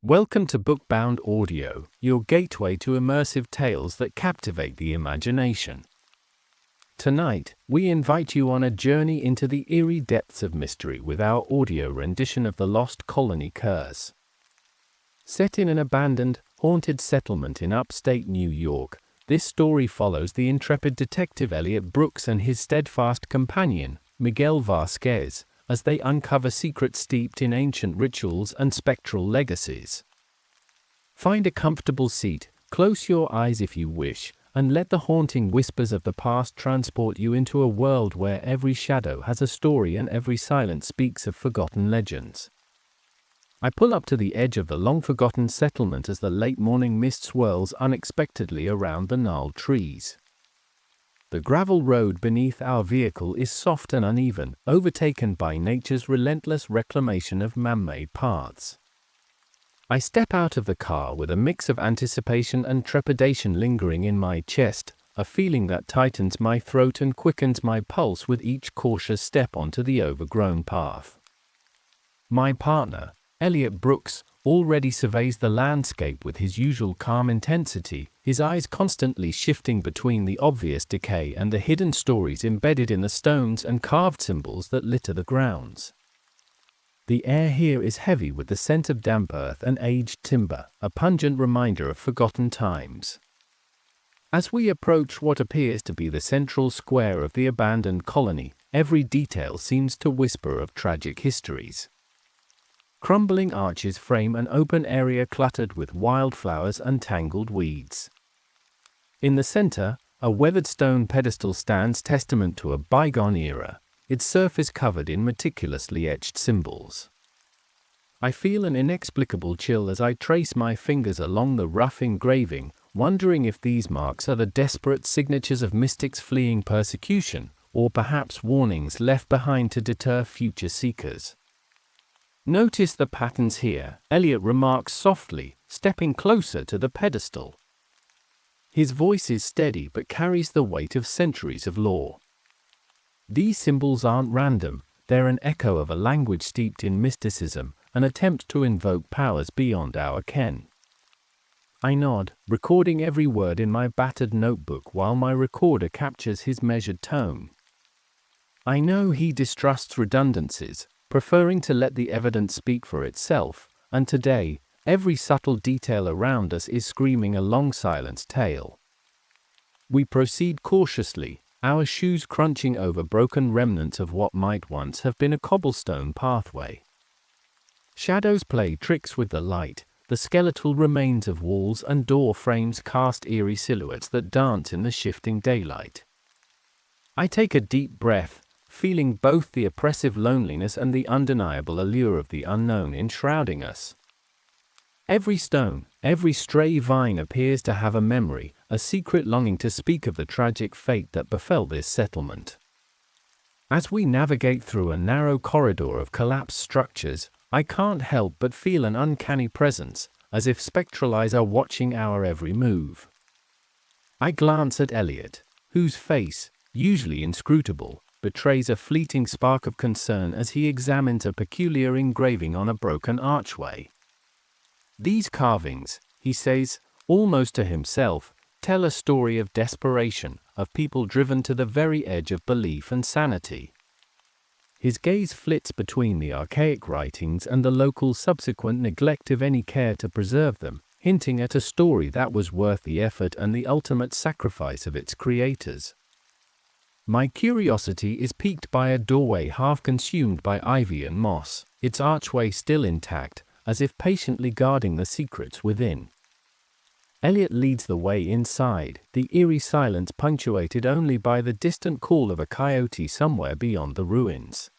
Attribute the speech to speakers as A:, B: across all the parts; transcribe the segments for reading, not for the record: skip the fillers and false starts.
A: Welcome to Bookbound Audio, your gateway to immersive tales that captivate the imagination. Tonight, we invite you on a journey into the eerie depths of mystery with our audio rendition of The Lost Colony Curse. Set in an abandoned, haunted settlement in upstate New York, this story follows the intrepid detective Elliot Brooks and his steadfast companion, Miguel Vasquez, as they uncover secrets steeped in ancient rituals and spectral legacies. Find a comfortable seat, close your eyes if you wish, and let the haunting whispers of the past transport you into a world where every shadow has a story and every silence speaks of forgotten legends. I pull up to the edge of the long-forgotten settlement as the late morning mist swirls unexpectedly around the gnarled trees. The gravel road beneath our vehicle is soft and uneven, overtaken by nature's relentless reclamation of man-made paths. I step out of the car with a mix of anticipation and trepidation lingering in my chest, a feeling that tightens my throat and quickens my pulse with each cautious step onto the overgrown path. My partner, Elliot Brooks, already surveys the landscape with his usual calm intensity, his eyes constantly shifting between the obvious decay and the hidden stories embedded in the stones and carved symbols that litter the grounds. The air here is heavy with the scent of damp earth and aged timber, a pungent reminder of forgotten times. As we approach what appears to be the central square of the abandoned colony, every detail seems to whisper of tragic histories. Crumbling arches frame an open area cluttered with wildflowers and tangled weeds. In the center, a weathered stone pedestal stands testament to a bygone era, its surface covered in meticulously etched symbols. I feel an inexplicable chill as I trace my fingers along the rough engraving, wondering if these marks are the desperate signatures of mystics fleeing persecution, or perhaps warnings left behind to deter future seekers. Notice the patterns here, Elliot remarks softly, stepping closer to the pedestal. His voice is steady but carries the weight of centuries of lore. These symbols aren't random, they're an echo of a language steeped in mysticism, an attempt to invoke powers beyond our ken. I nod, recording every word in my battered notebook while my recorder captures his measured tone. I know he distrusts redundancies, preferring to let the evidence speak for itself, and today, every subtle detail around us is screaming a long-silenced tale. We proceed cautiously, our shoes crunching over broken remnants of what might once have been a cobblestone pathway. Shadows play tricks with the light, the skeletal remains of walls and door frames cast eerie silhouettes that dance in the shifting daylight. I take a deep breath, feeling both the oppressive loneliness and the undeniable allure of the unknown enshrouding us. Every stone, every stray vine appears to have a memory, a secret longing to speak of the tragic fate that befell this settlement. As we navigate through a narrow corridor of collapsed structures, I can't help but feel an uncanny presence, as if spectral eyes are watching our every move. I glance at Elliot, whose face, usually inscrutable, betrays a fleeting spark of concern as he examines a peculiar engraving on a broken archway. These carvings, he says, almost to himself, tell a story of desperation, of people driven to the very edge of belief and sanity. His gaze flits between the archaic writings and the locals' subsequent neglect of any care to preserve them, hinting at a story that was worth the effort and the ultimate sacrifice of its creators. My curiosity is piqued by a doorway half consumed by ivy and moss, its archway still intact, as if patiently guarding the secrets within. Elliot leads the way inside, the eerie silence punctuated only by the distant call of a coyote somewhere beyond the ruins.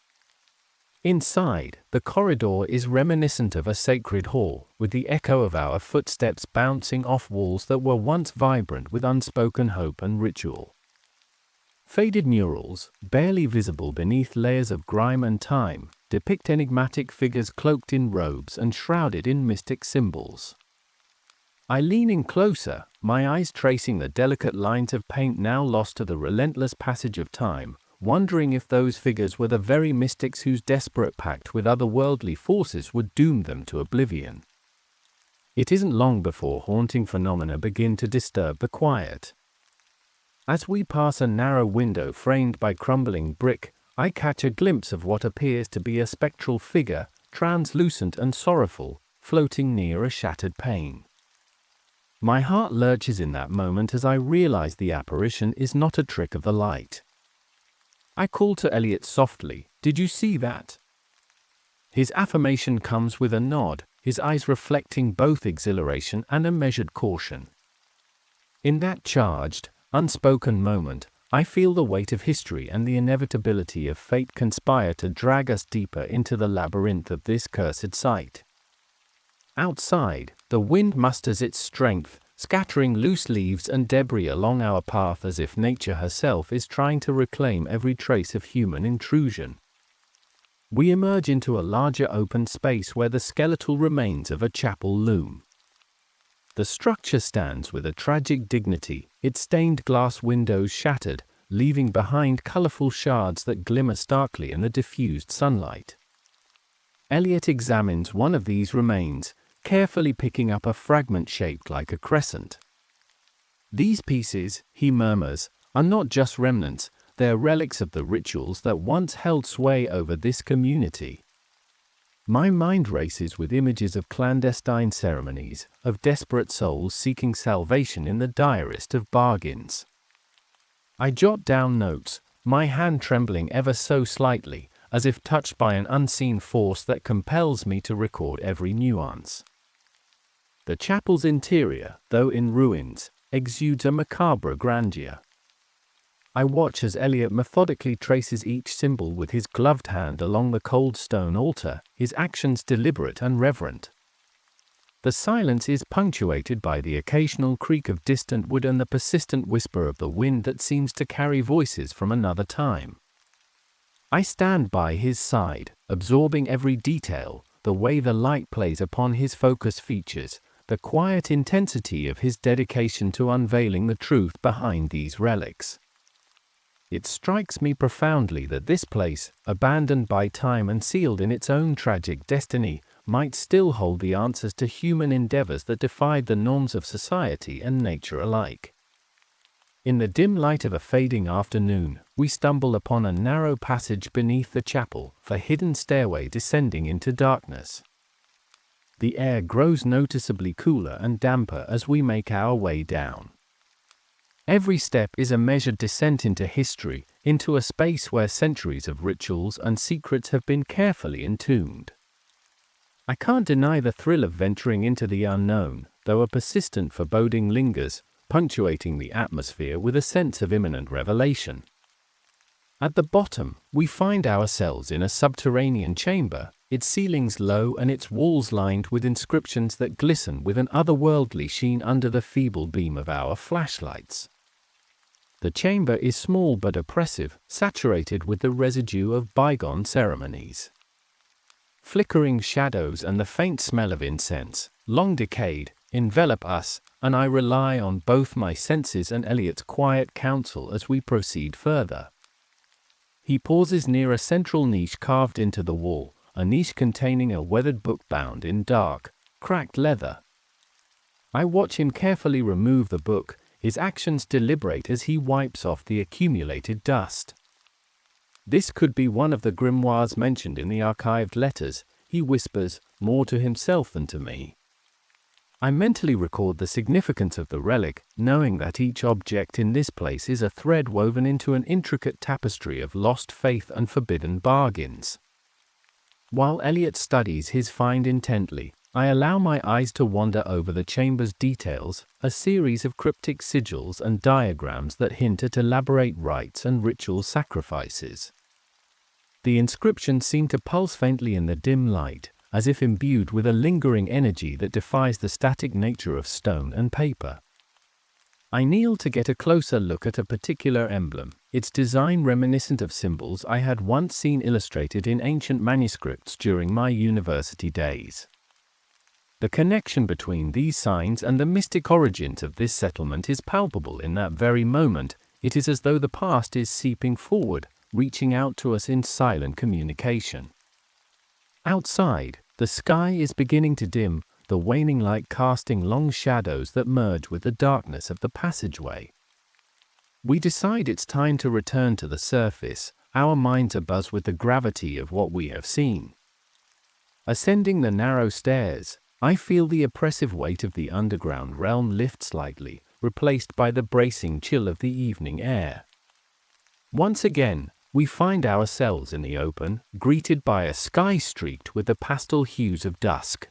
A: Inside, the corridor is reminiscent of a sacred hall, with the echo of our footsteps bouncing off walls that were once vibrant with unspoken hope and ritual. Faded murals, barely visible beneath layers of grime and time, depict enigmatic figures cloaked in robes and shrouded in mystic symbols. I lean in closer, my eyes tracing the delicate lines of paint now lost to the relentless passage of time, wondering if those figures were the very mystics whose desperate pact with otherworldly forces would doom them to oblivion. It isn't long before haunting phenomena begin to disturb the quiet. As we pass a narrow window framed by crumbling brick, I catch a glimpse of what appears to be a spectral figure, translucent and sorrowful, floating near a shattered pane. My heart lurches in that moment as I realize the apparition is not a trick of the light. I call to Elliot softly, "Did you see that?" His affirmation comes with a nod, his eyes reflecting both exhilaration and a measured caution. In that charged, unspoken moment, I feel the weight of history and the inevitability of fate conspire to drag us deeper into the labyrinth of this cursed site. Outside, the wind musters its strength, scattering loose leaves and debris along our path as if nature herself is trying to reclaim every trace of human intrusion. We emerge into a larger open space where the skeletal remains of a chapel loom. The structure stands with a tragic dignity, its stained glass windows shattered, leaving behind colorful shards that glimmer starkly in the diffused sunlight. Elliot examines one of these remains, carefully picking up a fragment shaped like a crescent. "These pieces," he murmurs, "are not just remnants, they're relics of the rituals that once held sway over this community." My mind races with images of clandestine ceremonies, of desperate souls seeking salvation in the direst of bargains. I jot down notes, my hand trembling ever so slightly, as if touched by an unseen force that compels me to record every nuance. The chapel's interior, though in ruins, exudes a macabre grandeur. I watch as Elliot methodically traces each symbol with his gloved hand along the cold stone altar, his actions deliberate and reverent. The silence is punctuated by the occasional creak of distant wood and the persistent whisper of the wind that seems to carry voices from another time. I stand by his side, absorbing every detail, the way the light plays upon his focus features, the quiet intensity of his dedication to unveiling the truth behind these relics. It strikes me profoundly that this place, abandoned by time and sealed in its own tragic destiny, might still hold the answers to human endeavors that defied the norms of society and nature alike. In the dim light of a fading afternoon, we stumble upon a narrow passage beneath the chapel, a hidden stairway descending into darkness. The air grows noticeably cooler and damper as we make our way down. Every step is a measured descent into history, into a space where centuries of rituals and secrets have been carefully entombed. I can't deny the thrill of venturing into the unknown, though a persistent foreboding lingers, punctuating the atmosphere with a sense of imminent revelation. At the bottom, we find ourselves in a subterranean chamber, its ceilings low and its walls lined with inscriptions that glisten with an otherworldly sheen under the feeble beam of our flashlights. The chamber is small but oppressive, saturated with the residue of bygone ceremonies. Flickering shadows and the faint smell of incense, long decayed, envelop us, and I rely on both my senses and Elliot's quiet counsel as we proceed further. He pauses near a central niche carved into the wall, a niche containing a weathered book bound in dark, cracked leather. I watch him carefully remove the book, his actions deliberate as he wipes off the accumulated dust. "This could be one of the grimoires mentioned in the archived letters," he whispers, more to himself than to me. I mentally record the significance of the relic, knowing that each object in this place is a thread woven into an intricate tapestry of lost faith and forbidden bargains. While Elliot studies his find intently, I allow my eyes to wander over the chamber's details, a series of cryptic sigils and diagrams that hint at elaborate rites and ritual sacrifices. The inscriptions seem to pulse faintly in the dim light, as if imbued with a lingering energy that defies the static nature of stone and paper. I kneel to get a closer look at a particular emblem, its design reminiscent of symbols I had once seen illustrated in ancient manuscripts during my university days. The connection between these signs and the mystic origins of this settlement is palpable in that very moment. It is as though the past is seeping forward, reaching out to us in silent communication. Outside, the sky is beginning to dim, the waning light casting long shadows that merge with the darkness of the passageway. We decide it's time to return to the surface, our minds abuzz with the gravity of what we have seen. Ascending the narrow stairs, I feel the oppressive weight of the underground realm lift slightly, replaced by the bracing chill of the evening air. Once again, we find ourselves in the open, greeted by a sky streaked with the pastel hues of dusk.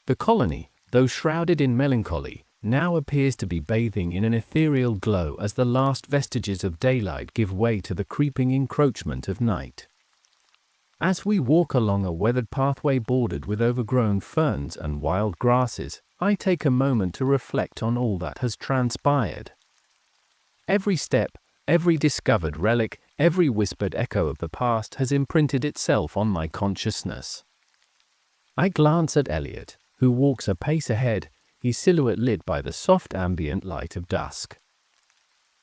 A: The colony, though shrouded in melancholy, now appears to be bathing in an ethereal glow as the last vestiges of daylight give way to the creeping encroachment of night. As we walk along a weathered pathway bordered with overgrown ferns and wild grasses, I take a moment to reflect on all that has transpired. Every step, every discovered relic, every whispered echo of the past has imprinted itself on my consciousness. I glance at Elliot, who walks a pace ahead, his silhouette lit by the soft ambient light of dusk.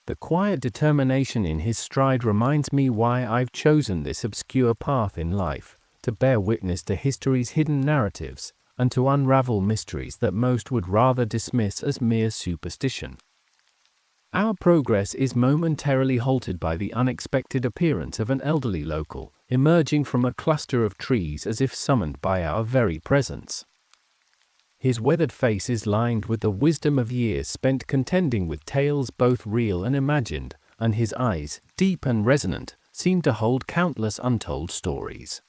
A: The quiet determination in his stride reminds me why I've chosen this obscure path in life, to bear witness to history's hidden narratives, and to unravel mysteries that most would rather dismiss as mere superstition. Our progress is momentarily halted by the unexpected appearance of an elderly local, emerging from a cluster of trees as if summoned by our very presence. His weathered face is lined with the wisdom of years spent contending with tales both real and imagined, and his eyes, deep and resonant, seem to hold countless untold stories.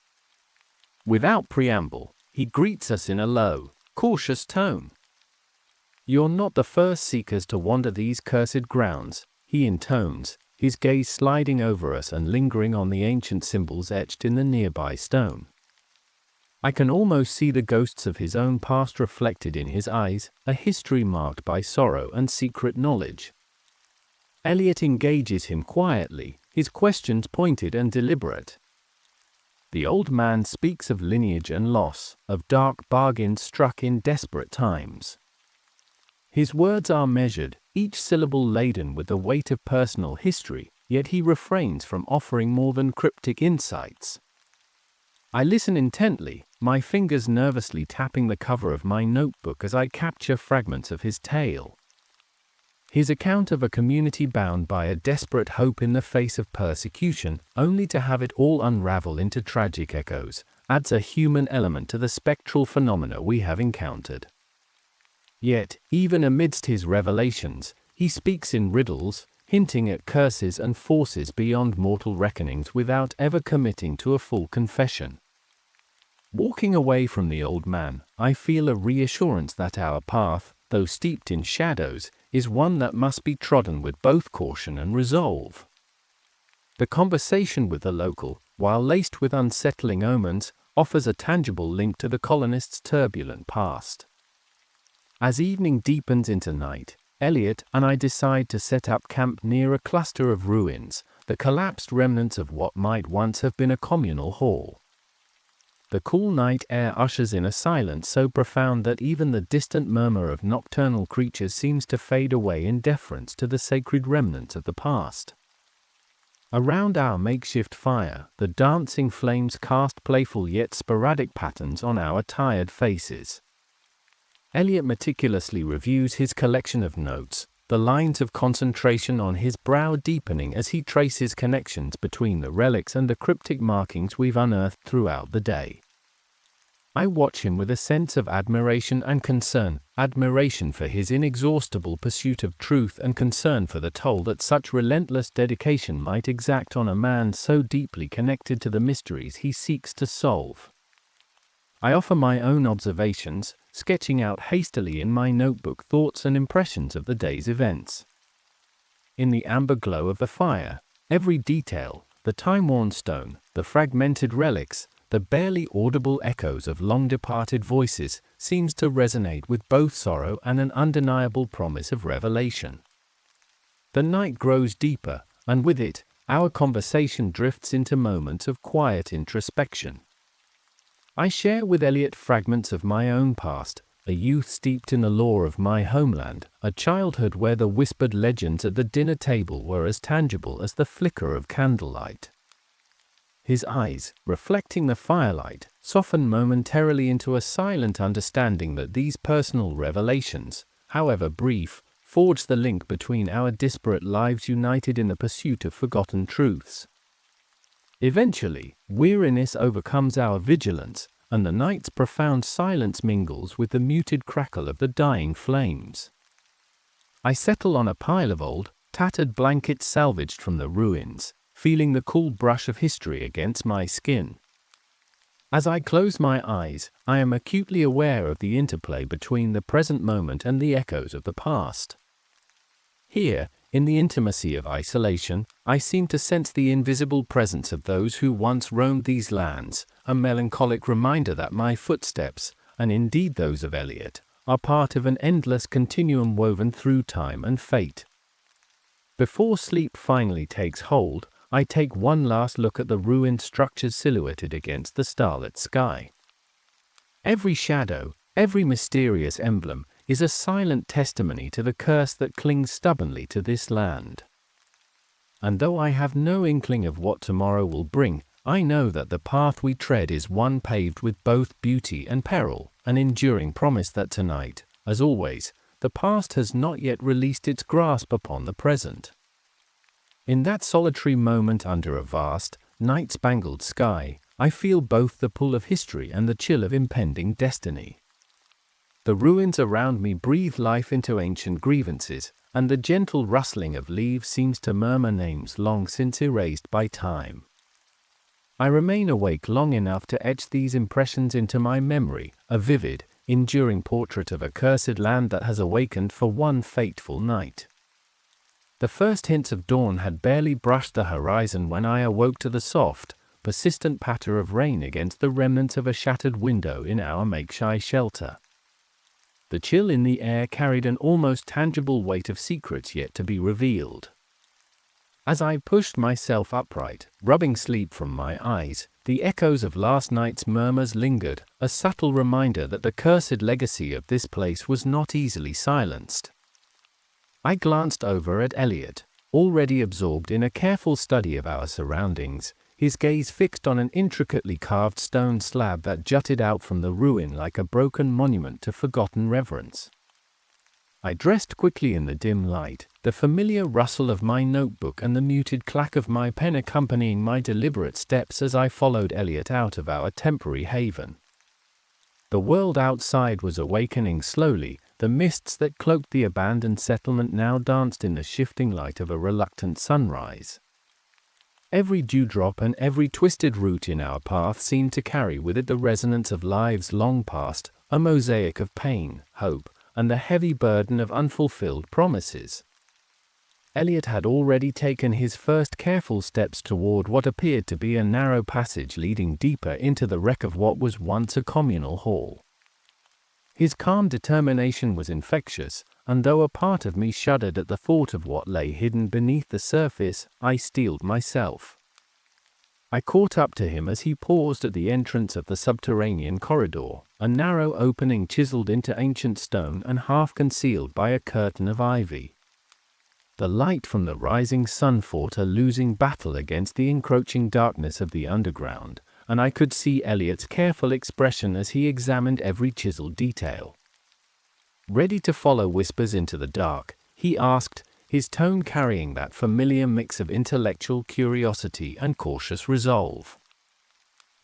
A: Without preamble, he greets us in a low, cautious tone. "You're not the first seekers to wander these cursed grounds," he intones, his gaze sliding over us and lingering on the ancient symbols etched in the nearby stone. I can almost see the ghosts of his own past reflected in his eyes, a history marked by sorrow and secret knowledge. Elliot engages him quietly, his questions pointed and deliberate. The old man speaks of lineage and loss, of dark bargains struck in desperate times. His words are measured, each syllable laden with the weight of personal history, yet he refrains from offering more than cryptic insights. I listen intently, my fingers nervously tapping the cover of my notebook as I capture fragments of his tale. His account of a community bound by a desperate hope in the face of persecution, only to have it all unravel into tragic echoes, adds a human element to the spectral phenomena we have encountered. Yet, even amidst his revelations, he speaks in riddles, hinting at curses and forces beyond mortal reckonings without ever committing to a full confession. Walking away from the old man, I feel a reassurance that our path, though steeped in shadows, is one that must be trodden with both caution and resolve. The conversation with the local, while laced with unsettling omens, offers a tangible link to the colonists' turbulent past. As evening deepens into night, Elliot and I decide to set up camp near a cluster of ruins, the collapsed remnants of what might once have been a communal hall. The cool night air ushers in a silence so profound that even the distant murmur of nocturnal creatures seems to fade away in deference to the sacred remnants of the past. Around our makeshift fire, the dancing flames cast playful yet sporadic patterns on our tired faces. Elliot meticulously reviews his collection of notes, the lines of concentration on his brow deepening as he traces connections between the relics and the cryptic markings we've unearthed throughout the day. I watch him with a sense of admiration and concern, admiration for his inexhaustible pursuit of truth and concern for the toll that such relentless dedication might exact on a man so deeply connected to the mysteries he seeks to solve. I offer my own observations, sketching out hastily in my notebook thoughts and impressions of the day's events. In the amber glow of the fire, every detail, the time-worn stone, the fragmented relics, the barely audible echoes of long-departed voices, seems to resonate with both sorrow and an undeniable promise of revelation. The night grows deeper, and with it, our conversation drifts into moments of quiet introspection. I share with Elliot fragments of my own past, a youth steeped in the lore of my homeland, a childhood where the whispered legends at the dinner table were as tangible as the flicker of candlelight. His eyes, reflecting the firelight, soften momentarily into a silent understanding that these personal revelations, however brief, forge the link between our disparate lives united in the pursuit of forgotten truths. Eventually, weariness overcomes our vigilance, and the night's profound silence mingles with the muted crackle of the dying flames. I settle on a pile of old, tattered blankets salvaged from the ruins, feeling the cool brush of history against my skin. As I close my eyes, I am acutely aware of the interplay between the present moment and the echoes of the past. Here, in the intimacy of isolation, I seem to sense the invisible presence of those who once roamed these lands, a melancholic reminder that my footsteps, and indeed those of Elliot, are part of an endless continuum woven through time and fate. Before sleep finally takes hold, I take one last look at the ruined structures silhouetted against the starlit sky. Every shadow, every mysterious emblem, is a silent testimony to the curse that clings stubbornly to this land. And though I have no inkling of what tomorrow will bring, I know that the path we tread is one paved with both beauty and peril, an enduring promise that tonight, as always, the past has not yet released its grasp upon the present. In that solitary moment under a vast, night-spangled sky, I feel both the pull of history and the chill of impending destiny. The ruins around me breathe life into ancient grievances, and the gentle rustling of leaves seems to murmur names long since erased by time. I remain awake long enough to etch these impressions into my memory, a vivid, enduring portrait of a cursed land that has awakened for one fateful night. The first hints of dawn had barely brushed the horizon when I awoke to the soft, persistent patter of rain against the remnants of a shattered window in our makeshift shelter. The chill in the air carried an almost tangible weight of secrets yet to be revealed. As I pushed myself upright, rubbing sleep from my eyes, the echoes of last night's murmurs lingered, a subtle reminder that the cursed legacy of this place was not easily silenced. I glanced over at Elliot, already absorbed in a careful study of our surroundings, his gaze fixed on an intricately carved stone slab that jutted out from the ruin like a broken monument to forgotten reverence. I dressed quickly in the dim light, the familiar rustle of my notebook and the muted clack of my pen accompanying my deliberate steps as I followed Elliot out of our temporary haven. The world outside was awakening slowly, the mists that cloaked the abandoned settlement now danced in the shifting light of a reluctant sunrise. Every dewdrop and every twisted root in our path seemed to carry with it the resonance of lives long past, a mosaic of pain, hope, and the heavy burden of unfulfilled promises. Elliot had already taken his first careful steps toward what appeared to be a narrow passage leading deeper into the wreck of what was once a communal hall. His calm determination was infectious, and though a part of me shuddered at the thought of what lay hidden beneath the surface, I steeled myself. I caught up to him as he paused at the entrance of the subterranean corridor, a narrow opening chiseled into ancient stone and half concealed by a curtain of ivy. The light from the rising sun fought a losing battle against the encroaching darkness of the underground, and I could see Elliot's careful expression as he examined every chiseled detail. Ready to follow whispers into the dark, he asked, his tone carrying that familiar mix of intellectual curiosity and cautious resolve.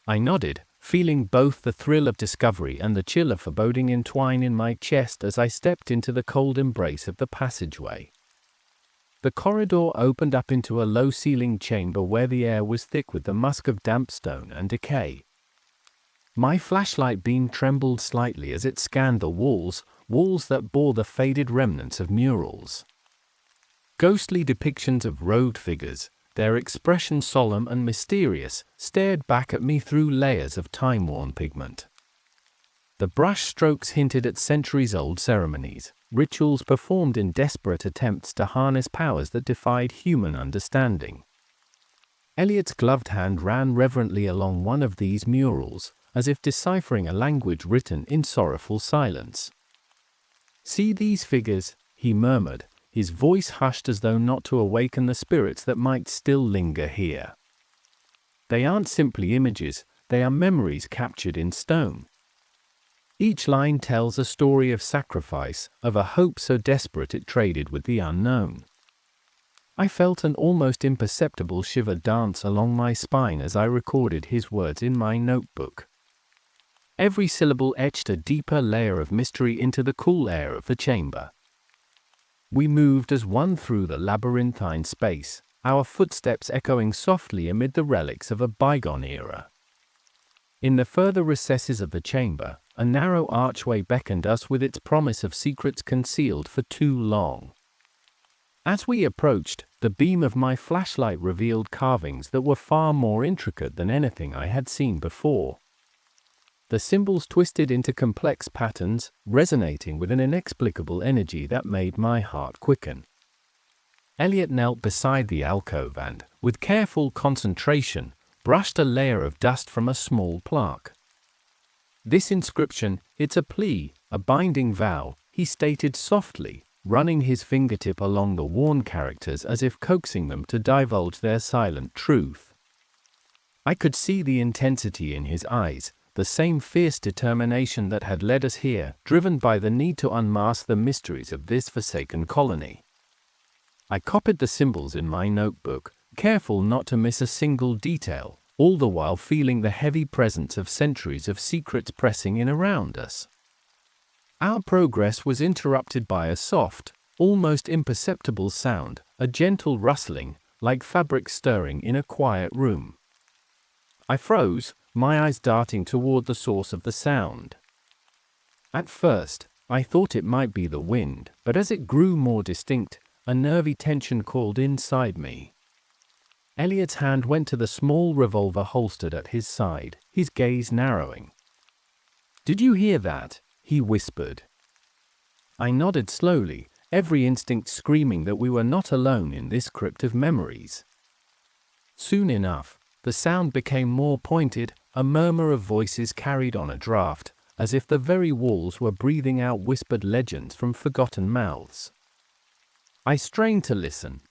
A: I nodded, feeling both the thrill of discovery and the chill of foreboding entwine in my chest as I stepped into the cold embrace of the passageway. The corridor opened up into a low-ceilinged chamber where the air was thick with the musk of damp stone and decay. My flashlight beam trembled slightly as it scanned the walls that bore the faded remnants of murals. Ghostly depictions of robed figures, their expression solemn and mysterious, stared back at me through layers of time-worn pigment. The brush strokes hinted at centuries-old ceremonies, rituals performed in desperate attempts to harness powers that defied human understanding. Elliot's gloved hand ran reverently along one of these murals, as if deciphering a language written in sorrowful silence. "See these figures," he murmured, his voice hushed as though not to awaken the spirits that might still linger here. They aren't simply images, they are memories captured in stone. Each line tells a story of sacrifice, of a hope so desperate it traded with the unknown. I felt an almost imperceptible shiver dance along my spine as I recorded his words in my notebook. Every syllable etched a deeper layer of mystery into the cool air of the chamber. We moved as one through the labyrinthine space, our footsteps echoing softly amid the relics of a bygone era. In the further recesses of the chamber, a narrow archway beckoned us with its promise of secrets concealed for too long. As we approached, the beam of my flashlight revealed carvings that were far more intricate than anything I had seen before. The symbols twisted into complex patterns, resonating with an inexplicable energy that made my heart quicken. Elliot knelt beside the alcove and, with careful concentration, brushed a layer of dust from a small plaque. "This inscription, it's a plea, a binding vow," he stated softly, running his fingertip along the worn characters as if coaxing them to divulge their silent truth. I could see the intensity in his eyes, the same fierce determination that had led us here, driven by the need to unmask the mysteries of this forsaken colony. I copied the symbols in my notebook, careful not to miss a single detail, all the while feeling the heavy presence of centuries of secrets pressing in around us. Our progress was interrupted by a soft, almost imperceptible sound, a gentle rustling, like fabric stirring in a quiet room. I froze, my eyes darting toward the source of the sound. At first, I thought it might be the wind, but as it grew more distinct, a nervy tension called inside me. Elliot's hand went to the small revolver holstered at his side, his gaze narrowing. "Did you hear that?" he whispered. I nodded slowly, every instinct screaming that we were not alone in this crypt of memories. Soon enough, the sound became more pointed, a murmur of voices carried on a draft, as if the very walls were breathing out whispered legends from forgotten mouths. I strained to listen.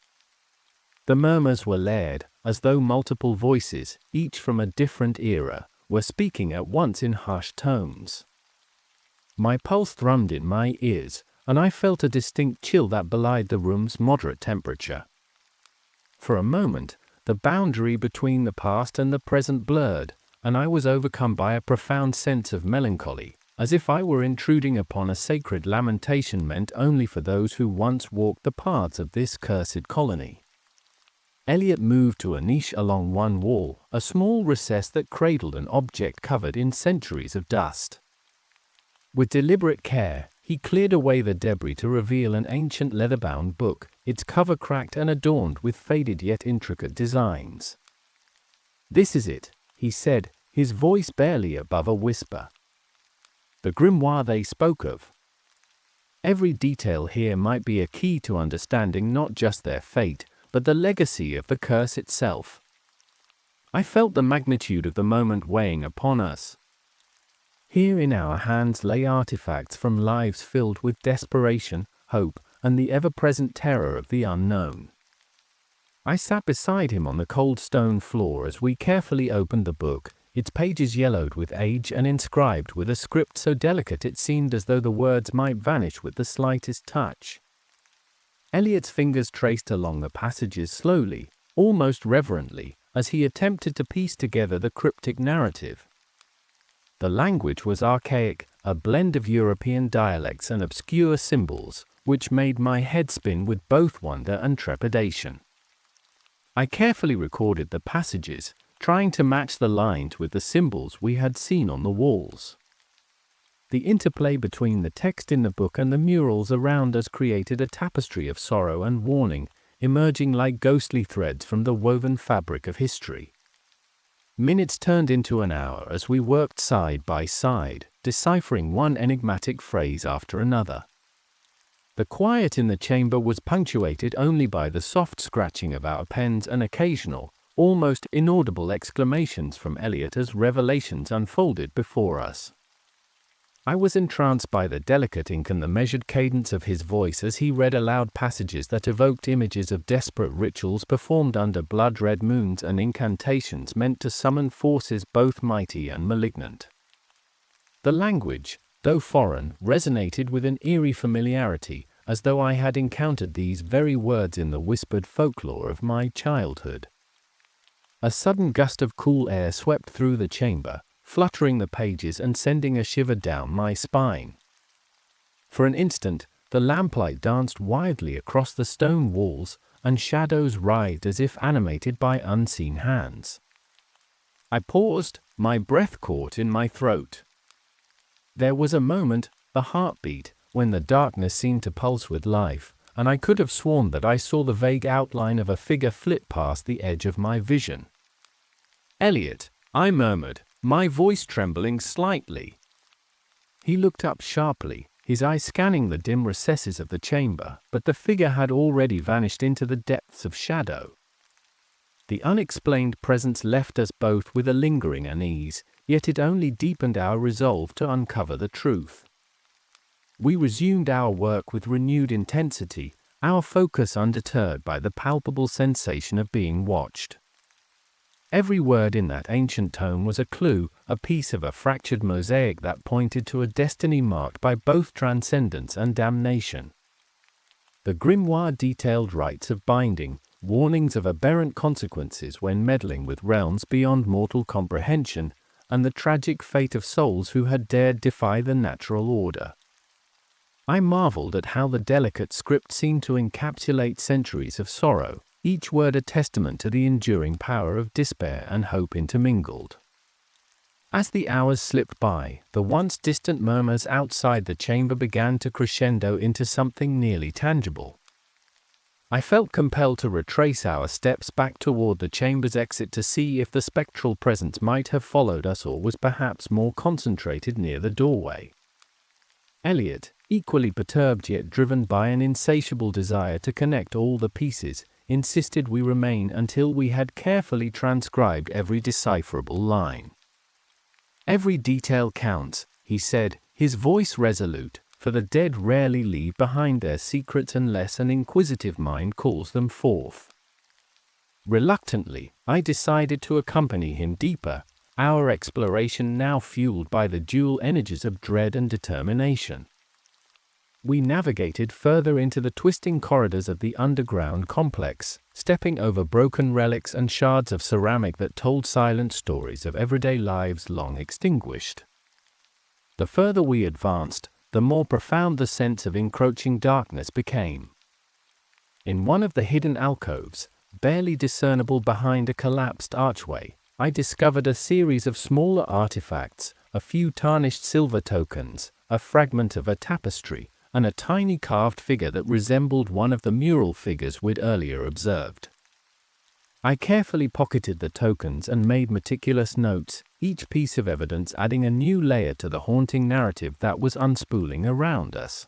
A: The murmurs were layered, as though multiple voices, each from a different era, were speaking at once in hushed tones. My pulse thrummed in my ears, and I felt a distinct chill that belied the room's moderate temperature. For a moment, the boundary between the past and the present blurred, and I was overcome by a profound sense of melancholy, as if I were intruding upon a sacred lamentation meant only for those who once walked the paths of this cursed colony. Elliot moved to a niche along one wall, a small recess that cradled an object covered in centuries of dust. With deliberate care, he cleared away the debris to reveal an ancient leather-bound book, its cover cracked and adorned with faded yet intricate designs. "This is it," he said, his voice barely above a whisper. "The grimoire they spoke of. Every detail here might be a key to understanding not just their fate, but the legacy of the curse itself." I felt the magnitude of the moment weighing upon us. Here in our hands lay artifacts from lives filled with desperation, hope, and the ever-present terror of the unknown. I sat beside him on the cold stone floor as we carefully opened the book, its pages yellowed with age and inscribed with a script so delicate it seemed as though the words might vanish with the slightest touch. Elliot's fingers traced along the passages slowly, almost reverently, as he attempted to piece together the cryptic narrative. The language was archaic, a blend of European dialects and obscure symbols, which made my head spin with both wonder and trepidation. I carefully recorded the passages, trying to match the lines with the symbols we had seen on the walls. The interplay between the text in the book and the murals around us created a tapestry of sorrow and warning, emerging like ghostly threads from the woven fabric of history. Minutes turned into an hour as we worked side by side, deciphering one enigmatic phrase after another. The quiet in the chamber was punctuated only by the soft scratching of our pens and occasional, almost inaudible exclamations from Elliot as revelations unfolded before us. I was entranced by the delicate ink and the measured cadence of his voice as he read aloud passages that evoked images of desperate rituals performed under blood-red moons and incantations meant to summon forces both mighty and malignant. The language, though foreign, resonated with an eerie familiarity, as though I had encountered these very words in the whispered folklore of my childhood. A sudden gust of cool air swept through the chamber, fluttering the pages and sending a shiver down my spine. For an instant, the lamplight danced wildly across the stone walls, and shadows writhed as if animated by unseen hands. I paused, my breath caught in my throat. There was a moment, a heartbeat, when the darkness seemed to pulse with life, and I could have sworn that I saw the vague outline of a figure flit past the edge of my vision. "Elliot," I murmured, my voice trembling slightly. He looked up sharply, his eyes scanning the dim recesses of the chamber, but the figure had already vanished into the depths of shadow. The unexplained presence left us both with a lingering unease, yet it only deepened our resolve to uncover the truth. We resumed our work with renewed intensity, our focus undeterred by the palpable sensation of being watched. Every word in that ancient tome was a clue, a piece of a fractured mosaic that pointed to a destiny marked by both transcendence and damnation. The grimoire detailed rites of binding, warnings of aberrant consequences when meddling with realms beyond mortal comprehension, and the tragic fate of souls who had dared defy the natural order. I marveled at how the delicate script seemed to encapsulate centuries of sorrow, each word a testament to the enduring power of despair and hope intermingled. As the hours slipped by, the once distant murmurs outside the chamber began to crescendo into something nearly tangible. I felt compelled to retrace our steps back toward the chamber's exit to see if the spectral presence might have followed us or was perhaps more concentrated near the doorway. Elliot, equally perturbed yet driven by an insatiable desire to connect all the pieces, insisted we remain until we had carefully transcribed every decipherable line. "Every detail counts," he said, his voice resolute, for the dead rarely leave behind their secrets unless an inquisitive mind calls them forth. Reluctantly, I decided to accompany him deeper, our exploration now fueled by the dual energies of dread and determination. We navigated further into the twisting corridors of the underground complex, stepping over broken relics and shards of ceramic that told silent stories of everyday lives long extinguished. The further we advanced, the more profound the sense of encroaching darkness became. In one of the hidden alcoves, barely discernible behind a collapsed archway, I discovered a series of smaller artifacts, a few tarnished silver tokens, a fragment of a tapestry, and a tiny carved figure that resembled one of the mural figures we'd earlier observed. I carefully pocketed the tokens and made meticulous notes, each piece of evidence adding a new layer to the haunting narrative that was unspooling around us.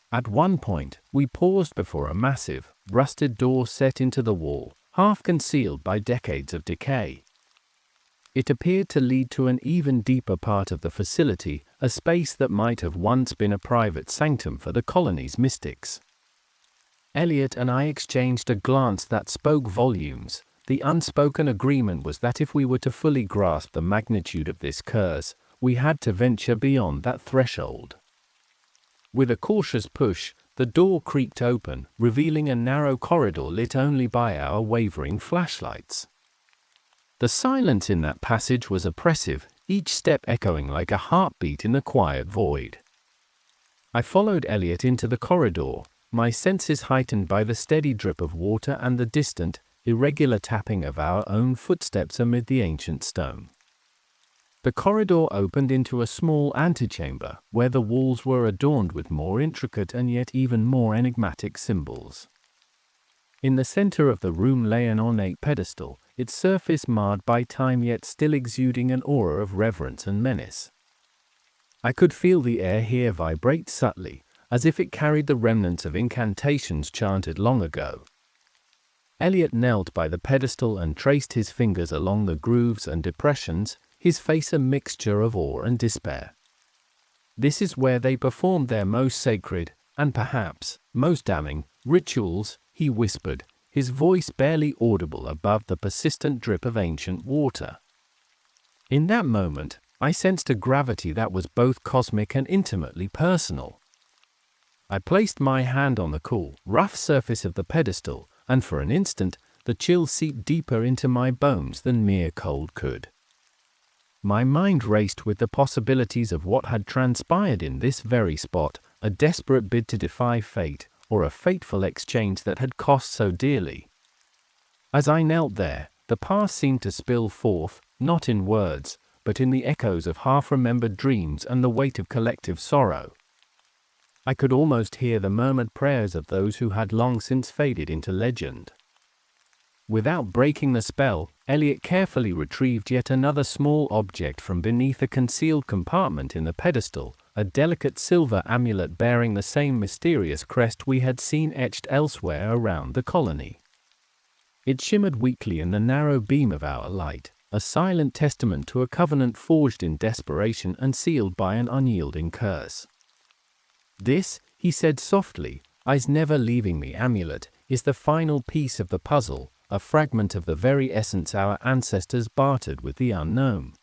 A: At one point, we paused before a massive, rusted door set into the wall, half concealed by decades of decay. It appeared to lead to an even deeper part of the facility, a space that might have once been a private sanctum for the colony's mystics. Elliot and I exchanged a glance that spoke volumes. The unspoken agreement was that if we were to fully grasp the magnitude of this curse, we had to venture beyond that threshold. With a cautious push, the door creaked open, revealing a narrow corridor lit only by our wavering flashlights. The silence in that passage was oppressive, each step echoing like a heartbeat in the quiet void. I followed Elliot into the corridor, my senses heightened by the steady drip of water and the distant, irregular tapping of our own footsteps amid the ancient stone. The corridor opened into a small antechamber, where the walls were adorned with more intricate and yet even more enigmatic symbols. In the center of the room lay an ornate pedestal, its surface marred by time yet still exuding an aura of reverence and menace. I could feel the air here vibrate subtly, as if it carried the remnants of incantations chanted long ago. Elliot knelt by the pedestal and traced his fingers along the grooves and depressions, his face a mixture of awe and despair. This is where they performed their most sacred, and perhaps most damning, rituals, he whispered, his voice barely audible above the persistent drip of ancient water. In that moment, I sensed a gravity that was both cosmic and intimately personal. I placed my hand on the cool, rough surface of the pedestal, and for an instant, the chill seeped deeper into my bones than mere cold could. My mind raced with the possibilities of what had transpired in this very spot, a desperate bid to defy fate, or a fateful exchange that had cost so dearly. As I knelt there, the past seemed to spill forth, not in words, but in the echoes of half-remembered dreams and the weight of collective sorrow. I could almost hear the murmured prayers of those who had long since faded into legend. Without breaking the spell, Elliot carefully retrieved yet another small object from beneath a concealed compartment in the pedestal, a delicate silver amulet bearing the same mysterious crest we had seen etched elsewhere around the colony. It shimmered weakly in the narrow beam of our light, a silent testament to a covenant forged in desperation and sealed by an unyielding curse. This, he said softly, "is never leaving me amulet, is the final piece of the puzzle, a fragment of the very essence our ancestors bartered with the unknown."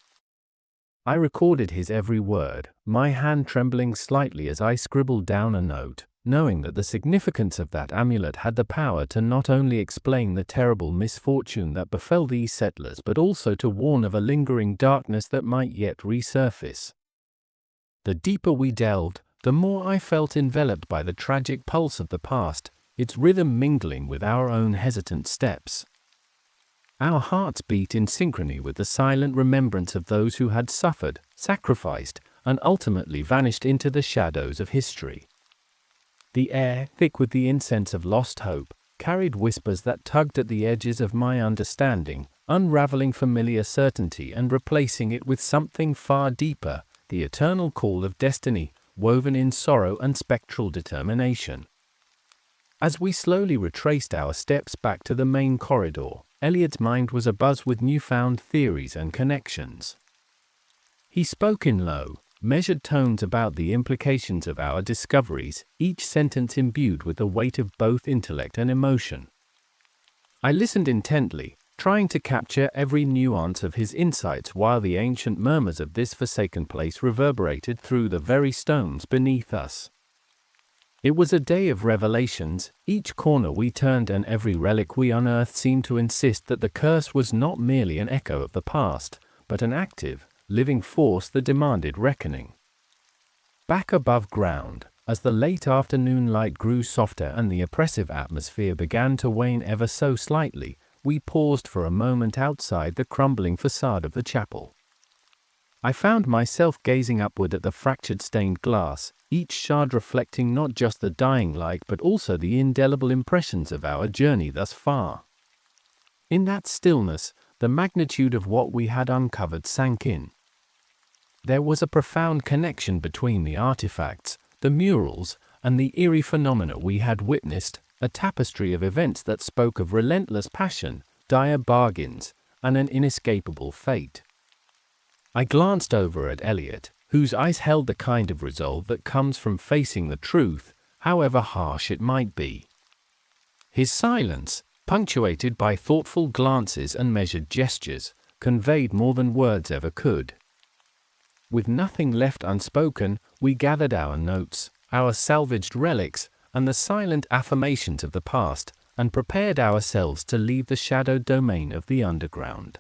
A: I recorded his every word, my hand trembling slightly as I scribbled down a note, knowing that the significance of that amulet had the power to not only explain the terrible misfortune that befell these settlers but also to warn of a lingering darkness that might yet resurface. The deeper we delved, the more I felt enveloped by the tragic pulse of the past, its rhythm mingling with our own hesitant steps. Our hearts beat in synchrony with the silent remembrance of those who had suffered, sacrificed, and ultimately vanished into the shadows of history. The air, thick with the incense of lost hope, carried whispers that tugged at the edges of my understanding, unraveling familiar certainty and replacing it with something far deeper, the eternal call of destiny, woven in sorrow and spectral determination. As we slowly retraced our steps back to the main corridor, Elliot's mind was abuzz with newfound theories and connections. He spoke in low, measured tones about the implications of our discoveries, each sentence imbued with the weight of both intellect and emotion. I listened intently, trying to capture every nuance of his insights while the ancient murmurs of this forsaken place reverberated through the very stones beneath us. It was a day of revelations. Each corner we turned and every relic we unearthed seemed to insist that the curse was not merely an echo of the past, but an active, living force that demanded reckoning. Back above ground, as the late afternoon light grew softer and the oppressive atmosphere began to wane ever so slightly, we paused for a moment outside the crumbling facade of the chapel. I found myself gazing upward at the fractured stained glass, each shard reflecting not just the dying light but also the indelible impressions of our journey thus far. In that stillness, the magnitude of what we had uncovered sank in. There was a profound connection between the artifacts, the murals, and the eerie phenomena we had witnessed, a tapestry of events that spoke of relentless passion, dire bargains, and an inescapable fate. I glanced over at Elliot, whose eyes held the kind of resolve that comes from facing the truth, however harsh it might be. His silence, punctuated by thoughtful glances and measured gestures, conveyed more than words ever could. With nothing left unspoken, we gathered our notes, our salvaged relics, and the silent affirmations of the past, and prepared ourselves to leave the shadowed domain of the underground.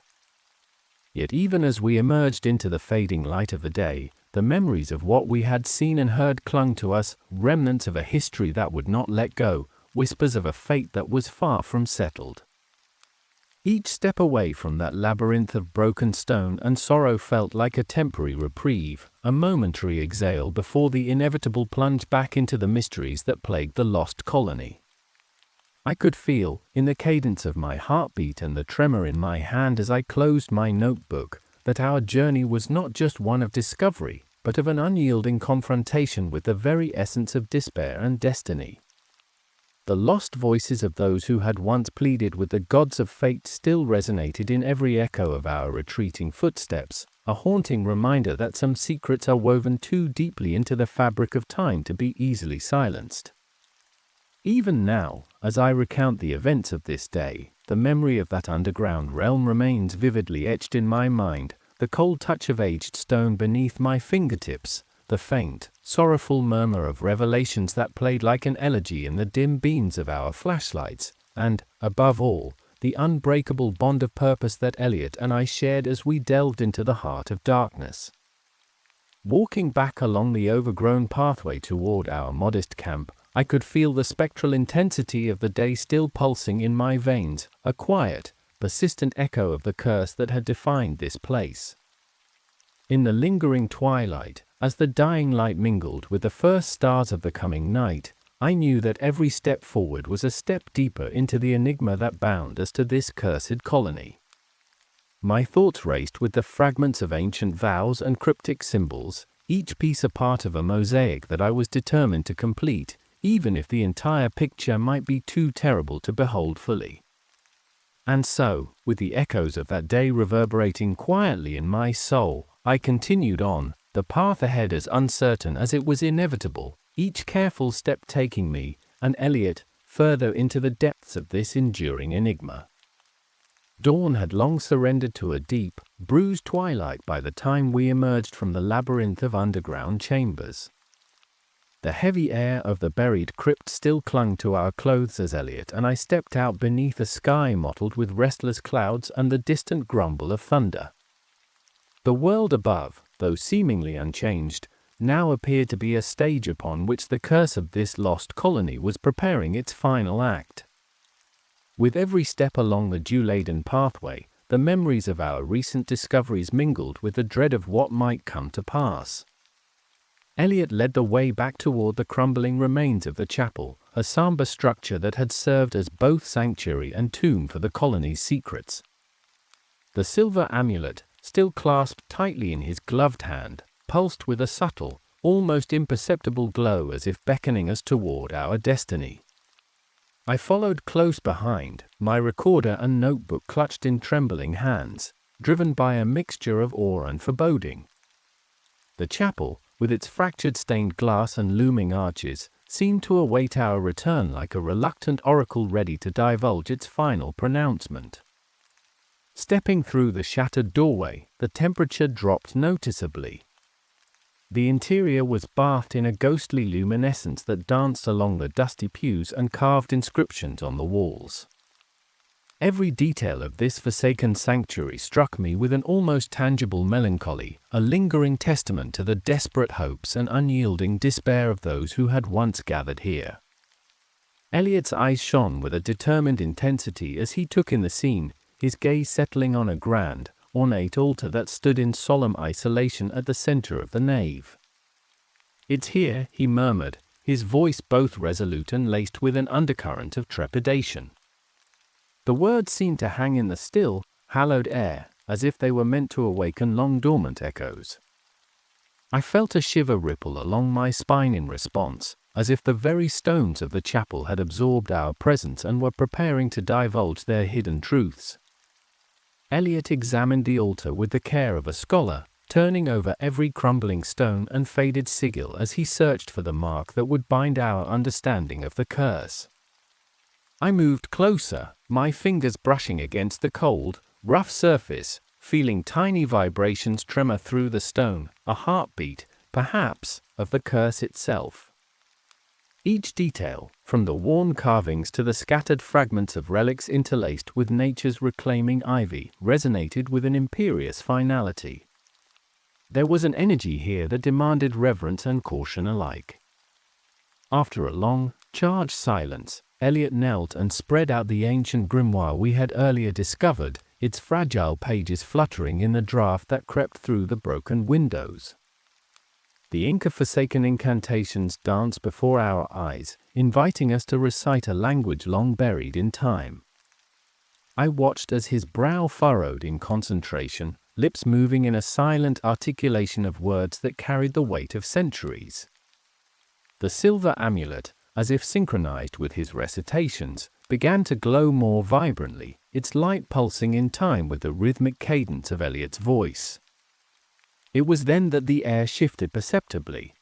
A: Yet even as we emerged into the fading light of the day, the memories of what we had seen and heard clung to us, remnants of a history that would not let go, whispers of a fate that was far from settled. Each step away from that labyrinth of broken stone and sorrow felt like a temporary reprieve, a momentary exhale before the inevitable plunge back into the mysteries that plagued the lost colony. I could feel, in the cadence of my heartbeat and the tremor in my hand as I closed my notebook, that our journey was not just one of discovery, but of an unyielding confrontation with the very essence of despair and destiny. The lost voices of those who had once pleaded with the gods of fate still resonated in every echo of our retreating footsteps, a haunting reminder that some secrets are woven too deeply into the fabric of time to be easily silenced. Even now, as I recount the events of this day, the memory of that underground realm remains vividly etched in my mind, the cold touch of aged stone beneath my fingertips, the faint, sorrowful murmur of revelations that played like an elegy in the dim beams of our flashlights, and, above all, the unbreakable bond of purpose that Elliot and I shared as we delved into the heart of darkness. Walking back along the overgrown pathway toward our modest camp, I could feel the spectral intensity of the day still pulsing in my veins, a quiet, persistent echo of the curse that had defined this place. In the lingering twilight, as the dying light mingled with the first stars of the coming night, I knew that every step forward was a step deeper into the enigma that bound us to this cursed colony. My thoughts raced with the fragments of ancient vows and cryptic symbols, each piece a part of a mosaic that I was determined to complete, even if the entire picture might be too terrible to behold fully. And so, with the echoes of that day reverberating quietly in my soul, I continued on, the path ahead as uncertain as it was inevitable, each careful step taking me, and Elliot, further into the depths of this enduring enigma. Dawn had long surrendered to a deep, bruised twilight by the time we emerged from the labyrinth of underground chambers. The heavy air of the buried crypt still clung to our clothes as Elliot and I stepped out beneath a sky mottled with restless clouds and the distant grumble of thunder. The world above, though seemingly unchanged, now appeared to be a stage upon which the curse of this lost colony was preparing its final act. With every step along the dew-laden pathway, the memories of our recent discoveries mingled with the dread of what might come to pass. Elliot led the way back toward the crumbling remains of the chapel, a somber structure that had served as both sanctuary and tomb for the colony's secrets. The silver amulet, still clasped tightly in his gloved hand, pulsed with a subtle, almost imperceptible glow as if beckoning us toward our destiny. I followed close behind, my recorder and notebook clutched in trembling hands, driven by a mixture of awe and foreboding. The chapel, with its fractured stained glass and looming arches, seemed to await our return like a reluctant oracle ready to divulge its final pronouncement. Stepping through the shattered doorway, the temperature dropped noticeably. The interior was bathed in a ghostly luminescence that danced along the dusty pews and carved inscriptions on the walls. Every detail of this forsaken sanctuary struck me with an almost tangible melancholy, a lingering testament to the desperate hopes and unyielding despair of those who had once gathered here. Elliot's eyes shone with a determined intensity as he took in the scene, his gaze settling on a grand, ornate altar that stood in solemn isolation at the center of the nave. "It's here," he murmured, his voice both resolute and laced with an undercurrent of trepidation. The words seemed to hang in the still, hallowed air, as if they were meant to awaken long-dormant echoes. I felt a shiver ripple along my spine in response, as if the very stones of the chapel had absorbed our presence and were preparing to divulge their hidden truths. Elliot examined the altar with the care of a scholar, turning over every crumbling stone and faded sigil as he searched for the mark that would bind our understanding of the curse. I moved closer, my fingers brushing against the cold, rough surface, feeling tiny vibrations tremor through the stone, a heartbeat, perhaps, of the curse itself. Each detail, from the worn carvings to the scattered fragments of relics interlaced with nature's reclaiming ivy, resonated with an imperious finality. There was an energy here that demanded reverence and caution alike. After a long, charged silence, Elliot knelt and spread out the ancient grimoire we had earlier discovered, its fragile pages fluttering in the draught that crept through the broken windows. The ink of forsaken incantations danced before our eyes, inviting us to recite a language long buried in time. I watched as his brow furrowed in concentration, lips moving in a silent articulation of words that carried the weight of centuries. The silver amulet, as if synchronized with his recitations, began to glow more vibrantly, its light pulsing in time with the rhythmic cadence of Elliot's voice. It was then that the air shifted perceptibly.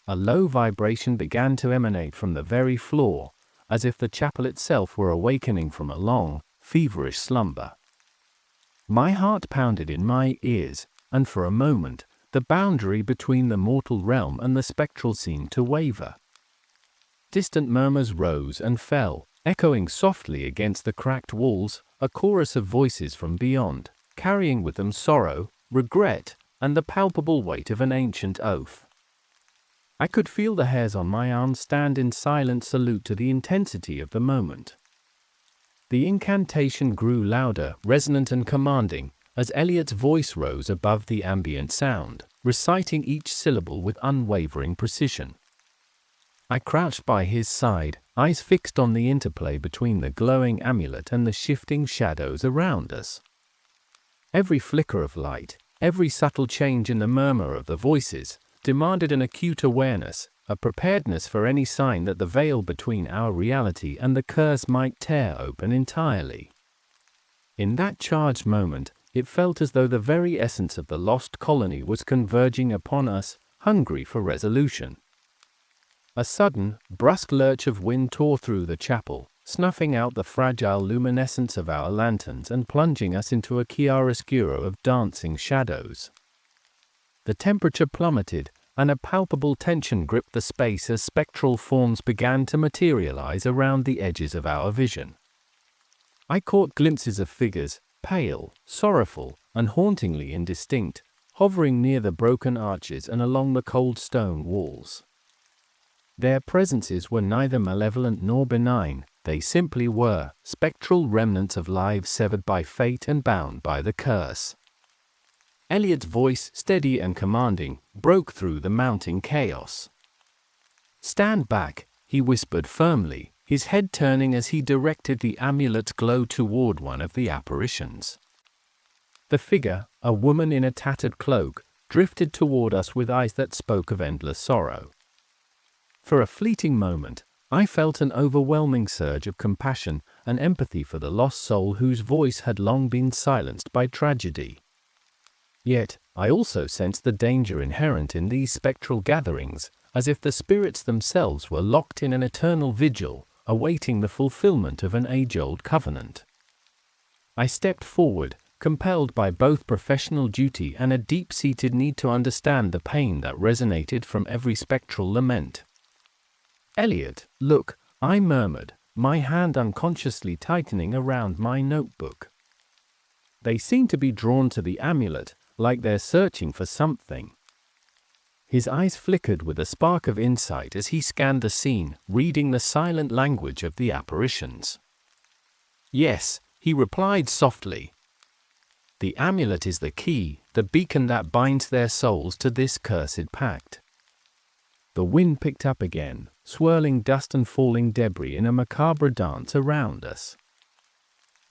A: A low vibration began to emanate from the very floor, as if the chapel itself were awakening from a long, feverish slumber. My heart pounded in my ears, and for a moment, the boundary between the mortal realm and the spectral seemed to waver. Distant murmurs rose and fell, echoing softly against the cracked walls, a chorus of voices from beyond, carrying with them sorrow, regret, and the palpable weight of an ancient oath. I could feel the hairs on my arms stand in silent salute to the intensity of the moment. The incantation grew louder, resonant and commanding, as Elliot's voice rose above the ambient sound, reciting each syllable with unwavering precision. I crouched by his side, eyes fixed on the interplay between the glowing amulet and the shifting shadows around us. Every flicker of light, every subtle change in the murmur of the voices, demanded an acute awareness, a preparedness for any sign that the veil between our reality and the curse might tear open entirely. In that charged moment, it felt as though the very essence of the lost colony was converging upon us, hungry for resolution. A sudden, brusque lurch of wind tore through the chapel, snuffing out the fragile luminescence of our lanterns and plunging us into a chiaroscuro of dancing shadows. The temperature plummeted, and a palpable tension gripped the space as spectral forms began to materialize around the edges of our vision. I caught glimpses of figures, pale, sorrowful, and hauntingly indistinct, hovering near the broken arches and along the cold stone walls. Their presences were neither malevolent nor benign, they simply were spectral remnants of lives severed by fate and bound by the curse. Elliot's voice, steady and commanding, broke through the mounting chaos. "Stand back," he whispered firmly, his head turning as he directed the amulet's glow toward one of the apparitions. The figure, a woman in a tattered cloak, drifted toward us with eyes that spoke of endless sorrow. For a fleeting moment, I felt an overwhelming surge of compassion and empathy for the lost soul whose voice had long been silenced by tragedy. Yet, I also sensed the danger inherent in these spectral gatherings, as if the spirits themselves were locked in an eternal vigil, awaiting the fulfillment of an age-old covenant. I stepped forward, compelled by both professional duty and a deep-seated need to understand the pain that resonated from every spectral lament. "Elliot, look," I murmured, my hand unconsciously tightening around my notebook. "They seem to be drawn to the amulet, like they're searching for something." His eyes flickered with a spark of insight as he scanned the scene, reading the silent language of the apparitions. "Yes," he replied softly. "The amulet is the key, the beacon that binds their souls to this cursed pact." The wind picked up again, swirling dust and falling debris in a macabre dance around us.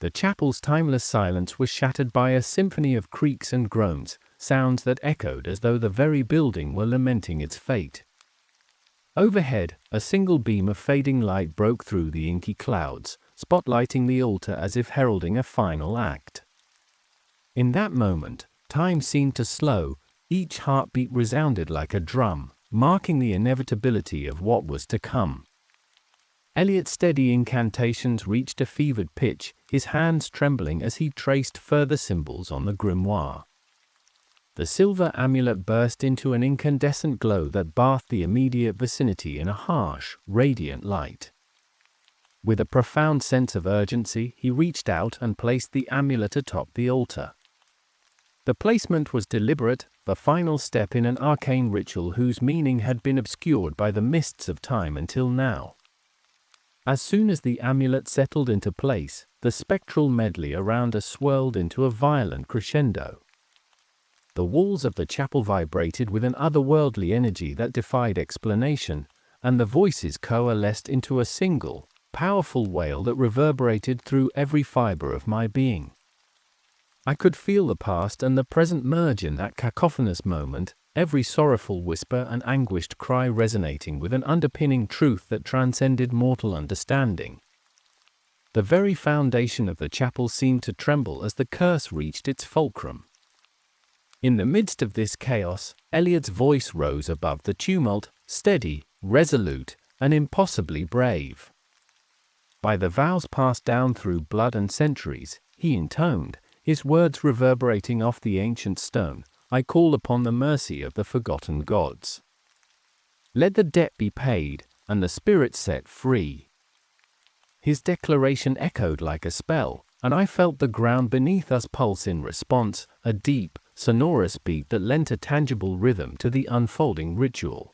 A: The chapel's timeless silence was shattered by a symphony of creaks and groans, sounds that echoed as though the very building were lamenting its fate. Overhead, a single beam of fading light broke through the inky clouds, spotlighting the altar as if heralding a final act. In that moment, time seemed to slow, each heartbeat resounded like a drum, marking the inevitability of what was to come. Elliot's steady incantations reached a fevered pitch, his hands trembling as he traced further symbols on the grimoire. The silver amulet burst into an incandescent glow that bathed the immediate vicinity in a harsh, radiant light. With a profound sense of urgency, he reached out and placed the amulet atop the altar. The placement was deliberate, the final step in an arcane ritual whose meaning had been obscured by the mists of time until now. As soon as the amulet settled into place, the spectral medley around us swirled into a violent crescendo. The walls of the chapel vibrated with an otherworldly energy that defied explanation, and the voices coalesced into a single, powerful wail that reverberated through every fiber of my being. I could feel the past and the present merge in that cacophonous moment, every sorrowful whisper and anguished cry resonating with an underpinning truth that transcended mortal understanding. The very foundation of the chapel seemed to tremble as the curse reached its fulcrum. In the midst of this chaos, Elliot's voice rose above the tumult, steady, resolute, and impossibly brave. By the vows passed down through blood and centuries, he intoned, his words reverberating off the ancient stone, I call upon the mercy of the forgotten gods. Let the debt be paid, and the spirit set free. His declaration echoed like a spell, and I felt the ground beneath us pulse in response, a deep, sonorous beat that lent a tangible rhythm to the unfolding ritual.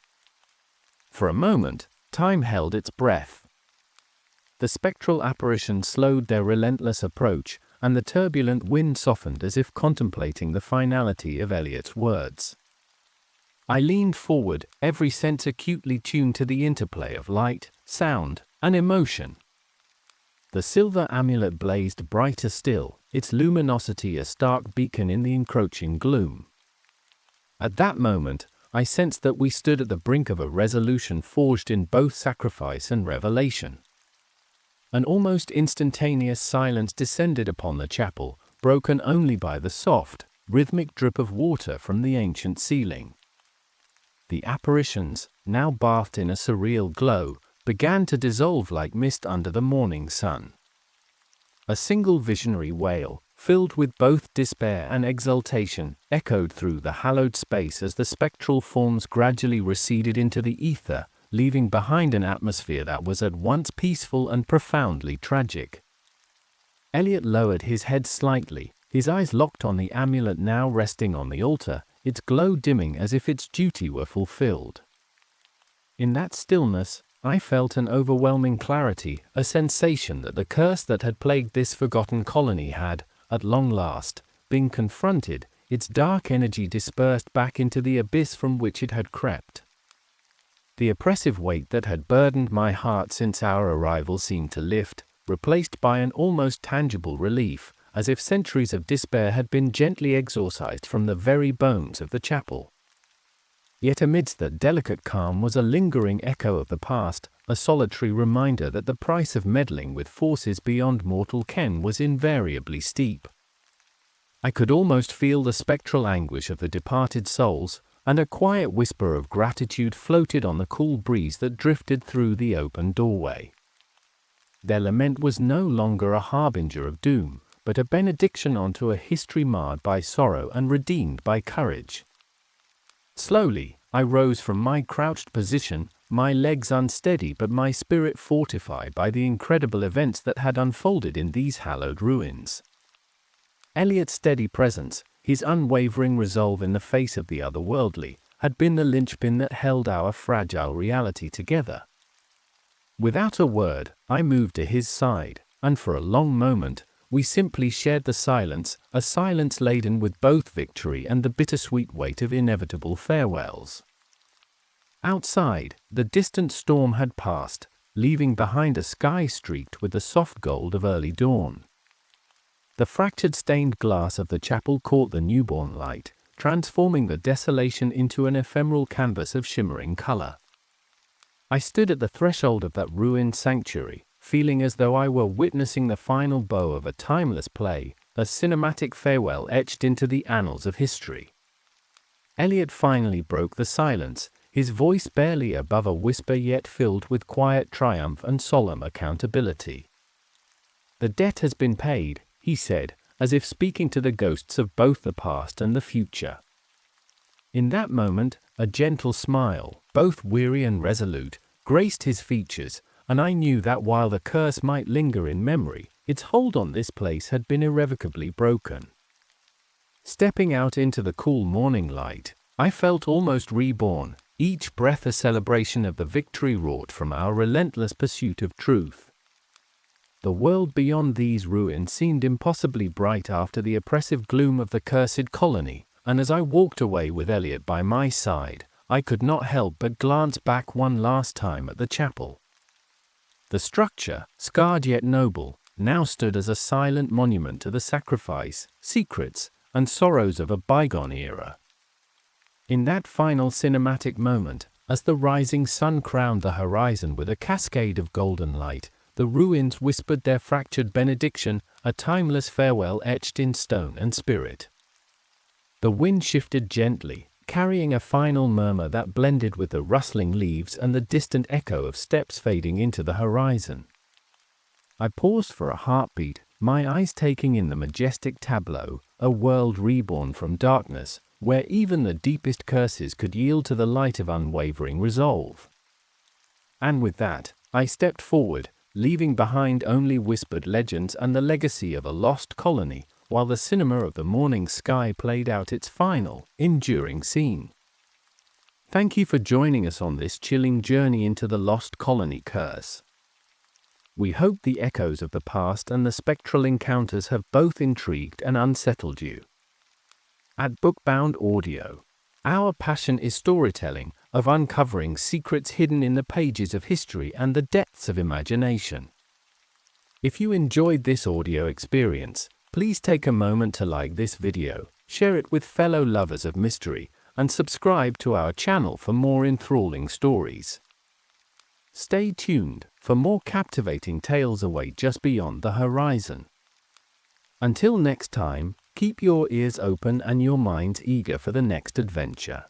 A: For a moment, time held its breath. The spectral apparitions slowed their relentless approach, and the turbulent wind softened as if contemplating the finality of Elliot's words. I leaned forward, every sense acutely tuned to the interplay of light, sound, and emotion. The silver amulet blazed brighter still, its luminosity a stark beacon in the encroaching gloom. At that moment, I sensed that we stood at the brink of a resolution forged in both sacrifice and revelation. An almost instantaneous silence descended upon the chapel, broken only by the soft, rhythmic drip of water from the ancient ceiling. The apparitions, now bathed in a surreal glow, began to dissolve like mist under the morning sun. A single visionary wail, filled with both despair and exultation, echoed through the hallowed space as the spectral forms gradually receded into the ether, leaving behind an atmosphere that was at once peaceful and profoundly tragic. Elliot lowered his head slightly, his eyes locked on the amulet now resting on the altar, its glow dimming as if its duty were fulfilled. In that stillness, I felt an overwhelming clarity, a sensation that the curse that had plagued this forgotten colony had, at long last, been confronted, its dark energy dispersed back into the abyss from which it had crept. The oppressive weight that had burdened my heart since our arrival seemed to lift, replaced by an almost tangible relief, as if centuries of despair had been gently exorcised from the very bones of the chapel. Yet amidst that delicate calm was a lingering echo of the past, a solitary reminder that the price of meddling with forces beyond mortal ken was invariably steep. I could almost feel the spectral anguish of the departed souls, and a quiet whisper of gratitude floated on the cool breeze that drifted through the open doorway. Their lament was no longer a harbinger of doom, but a benediction onto a history marred by sorrow and redeemed by courage. Slowly, I rose from my crouched position, my legs unsteady but my spirit fortified by the incredible events that had unfolded in these hallowed ruins. Elliot's steady presence, his unwavering resolve in the face of the otherworldly, had been the linchpin that held our fragile reality together. Without a word, I moved to his side, and for a long moment, we simply shared the silence, a silence laden with both victory and the bittersweet weight of inevitable farewells. Outside, the distant storm had passed, leaving behind a sky streaked with the soft gold of early dawn. The fractured stained glass of the chapel caught the newborn light, transforming the desolation into an ephemeral canvas of shimmering color. I stood at the threshold of that ruined sanctuary, feeling as though I were witnessing the final bow of a timeless play, a cinematic farewell etched into the annals of history. Elliot finally broke the silence, his voice barely above a whisper yet filled with quiet triumph and solemn accountability. The debt has been paid, he said, as if speaking to the ghosts of both the past and the future. In that moment, a gentle smile, both weary and resolute, graced his features, and I knew that while the curse might linger in memory, its hold on this place had been irrevocably broken. Stepping out into the cool morning light, I felt almost reborn, each breath a celebration of the victory wrought from our relentless pursuit of truth. The world beyond these ruins seemed impossibly bright after the oppressive gloom of the cursed colony, and as I walked away with Elliot by my side, I could not help but glance back one last time at the chapel. The structure, scarred yet noble, now stood as a silent monument to the sacrifice, secrets, and sorrows of a bygone era. In that final cinematic moment, as the rising sun crowned the horizon with a cascade of golden light, the ruins whispered their fractured benediction, a timeless farewell etched in stone and spirit. The wind shifted gently, carrying a final murmur that blended with the rustling leaves and the distant echo of steps fading into the horizon. I paused for a heartbeat, my eyes taking in the majestic tableau, a world reborn from darkness, where even the deepest curses could yield to the light of unwavering resolve. And with that, I stepped forward, leaving behind only whispered legends and the legacy of a lost colony, while the cinema of the morning sky played out its final, enduring scene. Thank you for joining us on this chilling journey into the lost colony curse. We hope the echoes of the past and the spectral encounters have both intrigued and unsettled you. At Bookbound Audio, our passion is storytelling, of uncovering secrets hidden in the pages of history and the depths of imagination. If you enjoyed this audio experience, please take a moment to like this video, share it with fellow lovers of mystery, and subscribe to our channel for more enthralling stories. Stay tuned, for more captivating tales await just beyond the horizon. Until next time, keep your ears open and your minds eager for the next adventure.